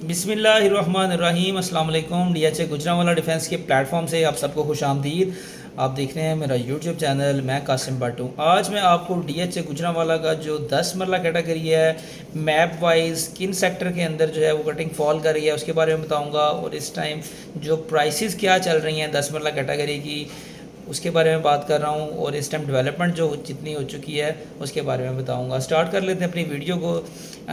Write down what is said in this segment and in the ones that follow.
बिस्मिल्लाहिर्रहमानिर्रहीम अस्सलाम वालेकुम। DHA गुजरांवाला डिफेंस के प्लेटफॉर्म से आप सबको खुश आमदीद। आप देख रहे हैं मेरा यूट्यूब चैनल, मैं कासिम भट्ट हूँ। आज मैं आपको DHA गुजरांवाला का जो 10 मरला कैटेगरी है, मैप वाइज किन सेक्टर के अंदर जो है वो कटिंग फॉल कर रही है उसके बारे में बताऊँगा, और इस टाइम जो प्राइसेस क्या चल रही हैं 10 मरला कैटेगरी की उसके बारे में बात कर रहा हूँ, और इस टाइम डेवलपमेंट जो जितनी हो चुकी है उसके बारे में बताऊँगा। स्टार्ट कर लेते हैं अपनी वीडियो को।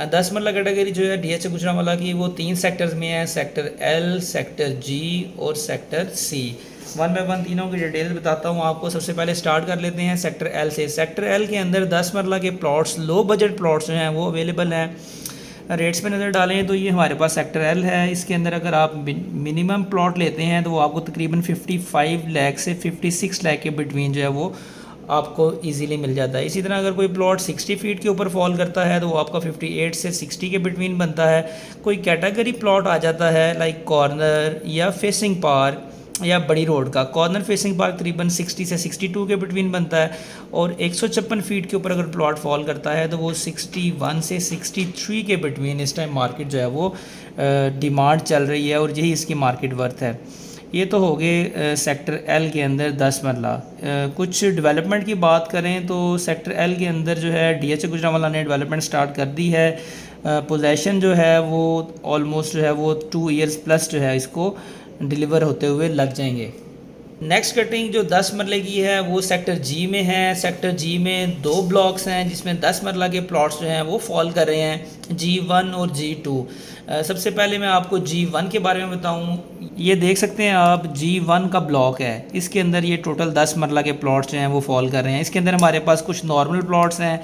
10 मरला कैटेगरी जो है DHA गुजरांवाला की वो 3 सेक्टर्स में है, सेक्टर L, सेक्टर G और sector C। One by one तीनों की डिटेल बताता हूँ आपको। सबसे पहले स्टार्ट कर लेते हैं सेक्टर L से। सेक्टर L के अंदर 10 मरला के प्लॉट्स, लो बजट प्लॉट्स जो हैं वो अवेलेबल हैं। रेट्स पे नज़र डालें तो ये हमारे पास सेक्टर L है। इसके अंदर अगर आप मिनिमम प्लॉट लेते हैं तो वो आपको तकरीबन 55 लाख से 56 लाख के बिटवीन जो है वो आपको इजीली मिल जाता है। इसी तरह अगर कोई प्लॉट 60 फीट के ऊपर फॉल करता है तो वो आपका 58 से 60 के बिटवीन बनता है। कोई कैटेगरी प्लॉट आ जाता है लाइक कॉर्नर या फेसिंग पार्क या बड़ी रोड का, कॉर्नर फेसिंग पार्क तकरीबन 60 से 62 के बिटवीन बनता है, और 156 फीट के ऊपर अगर प्लॉट फॉल करता है तो वो 61 से 63 के बिटवीन इस टाइम मार्केट जो है वो डिमांड चल रही है, और यही इसकी मार्केट वर्थ है। ये तो हो गए सेक्टर L के अंदर 10 मरला। कुछ डेवलपमेंट की बात करें तो सेक्टर L के अंदर जो है DHA गुजरांवाला ने डेवलपमेंट स्टार्ट कर दी है। पोजेशन जो है वो ऑलमोस्ट जो है वो 2 ईयर्स प्लस जो है इसको डिलीवर होते हुए लग जाएंगे। नेक्स्ट कटिंग जो 10 मरले की है वो सेक्टर G में है। सेक्टर G में 2 ब्लॉक्स हैं जिसमें 10 मरला के प्लॉट्स जो हैं वो फॉल कर रहे हैं, G1 और G2। सबसे पहले मैं आपको G1 के बारे में बताऊं। ये देख सकते हैं आप, G1 का ब्लॉक है, इसके अंदर ये टोटल 10 मरला के प्लॉट्स जो हैं वो फॉल कर रहे हैं। इसके अंदर हमारे पास कुछ नॉर्मल प्लॉट्स हैं,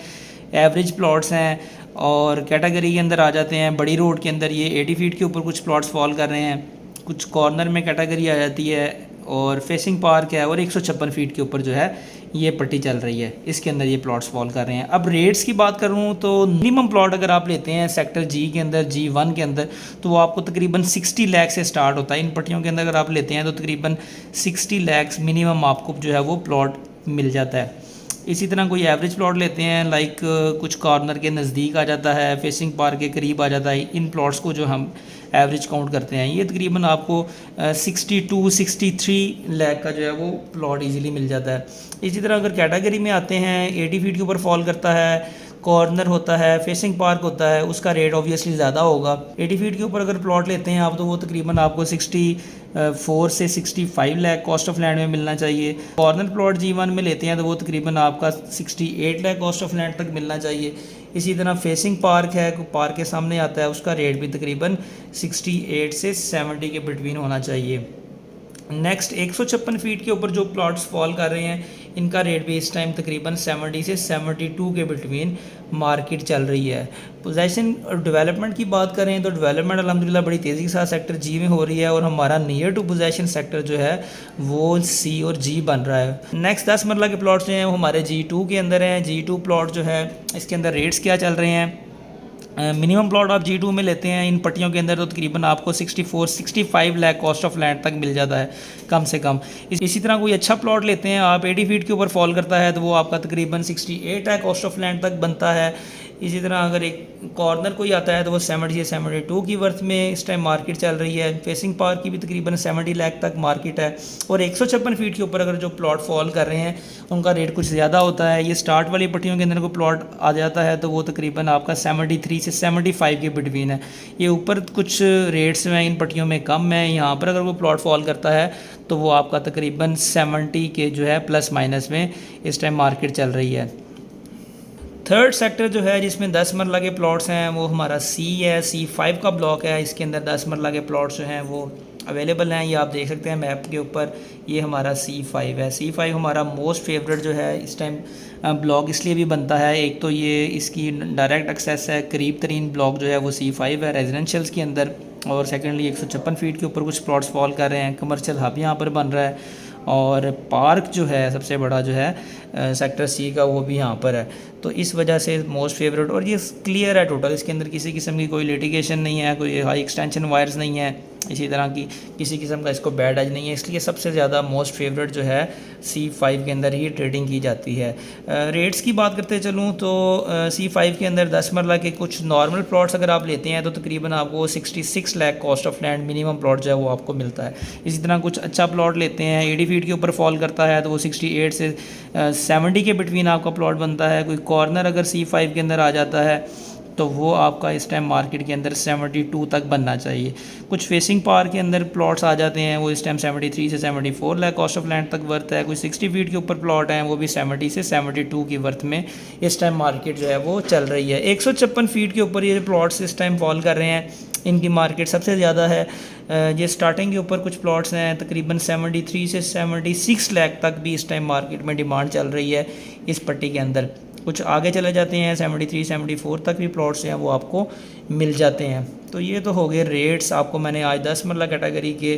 एवरेज प्लॉट्स हैं, और कैटेगरी के अंदर आ जाते हैं। बड़ी रोड के अंदर ये 80 फीट के ऊपर कुछ प्लॉट्स फॉल कर रहे हैं, कुछ कॉर्नर में कैटेगरी आ जाती है, और फेसिंग पार्क है, और 156 फीट के ऊपर जो है ये पट्टी चल रही है, इसके अंदर ये प्लॉट्स फॉल कर रहे हैं। अब रेट्स की बात करूँ तो मिनिमम प्लॉट अगर आप लेते हैं सेक्टर G के अंदर, G1 के अंदर, तो वो आपको तकरीबन 60 लाख से स्टार्ट होता है। इन पट्टियों के अंदर अगर आप लेते हैं तो तकरीबन 60 लाख मिनिमम आपको जो है वो प्लॉट मिल जाता है। इसी तरह कोई एवरेज प्लॉट लेते हैं लाइक कुछ कॉर्नर के नज़दीक आ जाता है, फेसिंग पार्क के करीब आ जाता है, इन प्लॉट्स को जो हम एवरेज काउंट करते हैं, ये तकरीबन आपको 62-63 लाख का जो है वो प्लॉट इजीली मिल जाता है। इसी तरह अगर कैटेगरी में आते हैं, 80 फीट के ऊपर फॉल करता है, कॉर्नर होता है, फेसिंग पार्क होता है, उसका रेट ऑब्वियसली ज़्यादा होगा। 80 फीट के ऊपर अगर प्लॉट लेते हैं आप तो वो तकरीबन आपको 64 से 65 लाख कॉस्ट ऑफ लैंड में मिलना चाहिए। कॉर्नर प्लॉट G1 में लेते हैं तो वो तकरीबन आपका 68 लाख कॉस्ट ऑफ लैंड तक मिलना चाहिए। इसी तरह फेसिंग पार्क है, पार्क के सामने आता है, उसका रेट भी तकरीबन 68 से 70 के बिटवीन होना चाहिए। नेक्स्ट 156 फीट के ऊपर जो प्लॉट्स फॉल कर रहे हैं, इनका रेट भी इस टाइम तकरीबन 70 से 72 के बिटवीन मार्केट चल रही है। पोजीशन और डेवलपमेंट की बात करें तो डेवलपमेंट अल्हम्दुलिल्लाह बड़ी तेज़ी के साथ सेक्टर G में हो रही है, और हमारा नियर टू पोजीशन सेक्टर जो है वो C और G बन रहा है। नेक्स्ट 10 मरला के प्लॉट्स जो हैं वो हमारे G2 के अंदर हैं। G2 प्लॉट जो है इसके अंदर रेट्स क्या चल रहे हैं। मिनिमम प्लॉट आप G2 में लेते हैं इन पट्टियों के अंदर तो तकरीबन आपको 64-65 लाख कॉस्ट ऑफ लैंड तक मिल जाता है कम से कम। इसी तरह कोई अच्छा प्लॉट लेते हैं आप, 80 फीट के ऊपर फॉल करता है तो वो आपका तकरीबन 68 लाख कॉस्ट ऑफ लैंड तक बनता है। इसी तरह अगर एक कॉर्नर कोई आता है तो वो 70 से 72 की वर्थ में इस टाइम मार्केट चल रही है। फेसिंग पार्क की भी तकरीबन 70 लाख तक मार्केट है, और 156 फीट के ऊपर अगर जो प्लॉट फॉल कर रहे हैं उनका रेट कुछ ज़्यादा होता है। ये स्टार्ट वाली पट्टियों के अंदर कोई प्लॉट आ जाता है तो वो तकरीबन आपका 73 से 75 के बिटवीन है। ये ऊपर कुछ रेट्स में इन पट्टियों में कम है, यहाँ पर अगर वो प्लॉट फॉल करता है तो वो आपका तकरीबन 70 के जो है प्लस माइनस में इस टाइम मार्केट चल रही है। थर्ड सेक्टर जो है जिसमें 10 मरला के प्लॉट्स हैं वो हमारा C है। C5 का ब्लॉक है, इसके अंदर 10 मरला के प्लॉट्स जो हैं वो अवेलेबल हैं। ये आप देख सकते हैं मैप के ऊपर, ये हमारा C5 है। C5 हमारा मोस्ट फेवरेट जो है इस टाइम ब्लॉक इसलिए भी बनता है, एक तो ये इसकी डायरेक्ट एक्सेस है, करीब तरीन ब्लॉक जो है वो C5 है रेजिडेंशियल्स के अंदर, और सेकेंडली 156 फीट के ऊपर कुछ प्लॉट्स फॉल कर रहे हैं, कमर्शियल हब यहाँ पर बन रहा है, और पार्क जो है सबसे बड़ा जो है सेक्टर C का वो भी यहाँ पर है। तो इस वजह से मोस्ट फेवरेट, और ये क्लियर है टोटल, इसके अंदर किसी किस्म की कोई लिटिगेशन नहीं है, कोई हाई एक्सटेंशन वायर्स नहीं है, इसी तरह की किसी किस्म का इसको बैड एज नहीं है, इसलिए सबसे ज़्यादा मोस्ट फेवरेट जो है C5 के अंदर ही ट्रेडिंग की जाती है। रेट्स की बात करते चलूँ तो C5 के अंदर 10 मरला के कुछ नॉर्मल प्लॉट्स अगर आप लेते हैं तो तकरीबन आपको 66 lakh cost of land minimum plot जो है वो आपको मिलता है। इसी तरह कुछ अच्छा प्लॉट लेते हैं 80 फीट के ऊपर फॉल करता है तो वो 68 से 70 के बिटवीन आपका प्लॉट बनता है। कोई कॉर्नर अगर C5 के अंदर आ जाता है तो वो आपका इस टाइम मार्केट के अंदर 72 तक बनना चाहिए। कुछ फेसिंग पार के अंदर प्लॉट्स आ जाते हैं, वो इस टाइम 73 से 74 लाख कॉस्ट ऑफ लैंड तक वर्थ है। कोई 60 फीट के ऊपर प्लॉट हैं, वो भी 70 से 72 की वर्थ में इस टाइम मार्केट जो है वो चल रही है। 156 फीट के ऊपर ये प्लॉट्स इस टाइम फॉल कर रहे हैं, इनकी मार्केट सबसे ज़्यादा है। ये स्टार्टिंग के ऊपर कुछ प्लॉट्स हैं, तकरीबन 73 से 76 लाख तक भी इस टाइम मार्केट में डिमांड चल रही है इस पट्टी के अंदर। कुछ आगे चले जाते हैं 73 74 तक भी प्लॉट्स हैं वो आपको मिल जाते हैं। तो ये तो हो गए रेट्स। आपको मैंने आज 10 मरला कैटेगरी के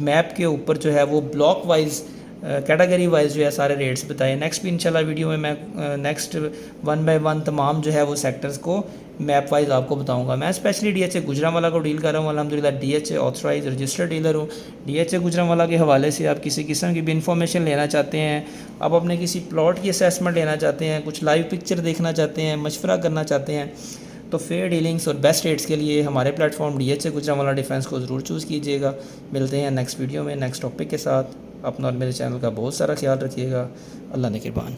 मैप के ऊपर जो है वो ब्लॉक वाइज कैटेगरी वाइज जो है सारे रेट्स बताए। नेक्स्ट भी इंशाल्लाह वीडियो में मैं नेक्स्ट 1 बाय 1 तमाम जो है वो सेक्टर्स को मैप वाइज आपको बताऊंगा। मैं स्पेशली DHA गुजरांवाला को डील कर रहा हूँ, अल्हम्दुलिल्लाह DHA ऑथराइज रजिस्टर्ड डीलर हूँ। DHA गुजरांवाला के हवाले से आप किसी किस्म की भी इंफॉर्मेशन लेना चाहते हैं, आप अपने किसी प्लॉट की असेसमेंट लेना चाहते हैं, कुछ लाइव पिक्चर देखना चाहते हैं, मशवरा करना चाहते हैं, तो फेयर डीलिंग्स और बेस्ट रेट्स के लिए हमारे प्लेटफॉर्म DHA गुजरांवाला डिफेंस को ज़रूर चूज़ कीजिएगा। मिलते हैं नेक्स्ट वीडियो में नेक्स्ट टॉपिक के साथ। अपना और मेरे चैनल का बहुत सारा ख्याल रखिएगा। अल्लाह निगहबान।